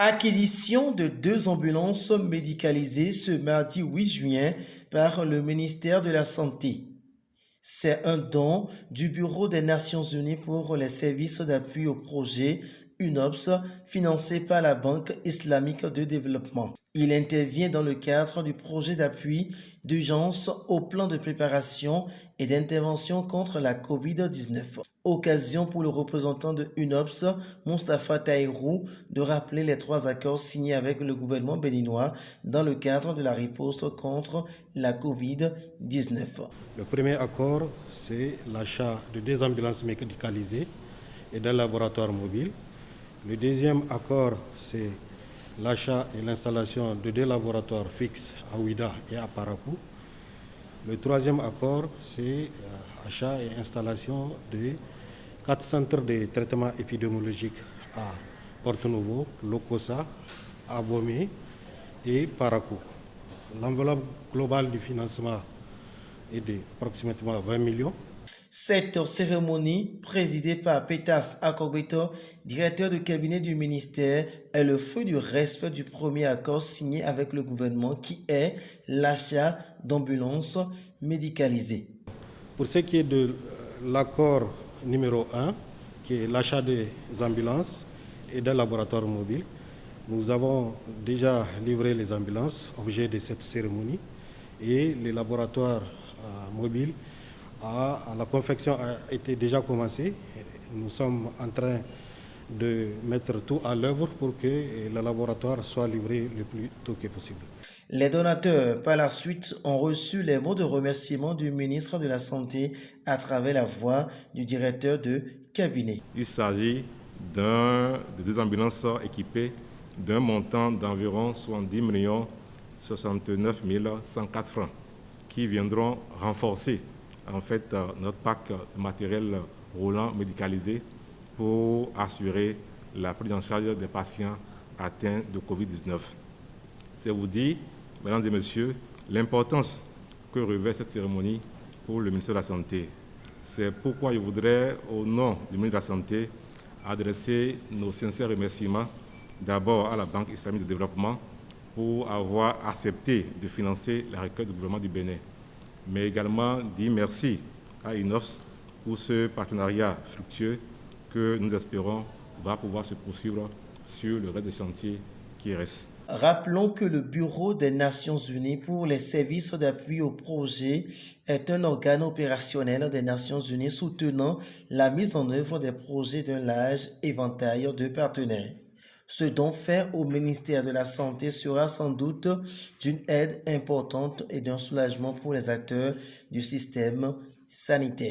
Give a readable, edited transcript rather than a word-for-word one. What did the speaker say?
Acquisition de 2 ambulances médicalisées ce mardi 8 juin par le ministère de la Santé. C'est un don du Bureau des Nations Unies pour les services d'appui au projet UNOPS financé par la Banque islamique de développement. Il intervient dans le cadre du projet d'appui d'urgence au plan de préparation et d'intervention contre la COVID-19. Occasion pour le représentant de UNOPS, Moustapha Taïrou, de rappeler les 3 accords signés avec le gouvernement béninois dans le cadre de la riposte contre la COVID-19. Le premier accord, c'est l'achat de 2 ambulances médicalisées et d'un laboratoire mobile. Le deuxième accord, c'est l'achat et l'installation de 2 laboratoires fixes à Ouida et à Parakou. Le troisième accord, c'est achat et installation de 4 centres de traitement épidémiologique à Porto-Novo, Lokossa, Abomey et Parakou. L'enveloppe globale du financement est de approximativement 20 millions. Cette cérémonie, présidée par Petas Akogbeto, directeur de cabinet du ministère, est le fruit du respect du premier accord signé avec le gouvernement qui est l'achat d'ambulances médicalisées. Pour ce qui est de l'accord numéro 1, qui est l'achat des ambulances et d'un laboratoire mobile, nous avons déjà livré les ambulances, objet de cette cérémonie, et les laboratoires mobiles. La confection a été déjà commencée. Nous sommes en train de mettre tout à l'œuvre pour que le laboratoire soit livré le plus tôt que possible. Les donateurs, par la suite, ont reçu les mots de remerciement du ministre de la Santé à travers la voix du directeur de cabinet. Il s'agit de 2 ambulances équipées d'un montant d'environ 70 69 104 francs qui viendront renforcer en fait notre parc de matériel roulant médicalisé pour assurer la prise en charge des patients atteints de Covid-19. C'est vous dire, mesdames et messieurs, l'importance que revêt cette cérémonie pour le ministère de la Santé. C'est pourquoi je voudrais, au nom du ministre de la Santé, adresser nos sincères remerciements d'abord à la Banque islamique de développement pour avoir accepté de financer la requête du gouvernement du Bénin, mais également dire merci à UNOPS pour ce partenariat fructueux que nous espérons va pouvoir se poursuivre sur le reste des chantiers qui restent. Rappelons que le Bureau des Nations Unies pour les services d'appui au projet est un organe opérationnel des Nations Unies soutenant la mise en œuvre des projets d'un large éventail de partenaires. Ce don fait au ministère de la Santé sera sans doute d'une aide importante et d'un soulagement pour les acteurs du système sanitaire.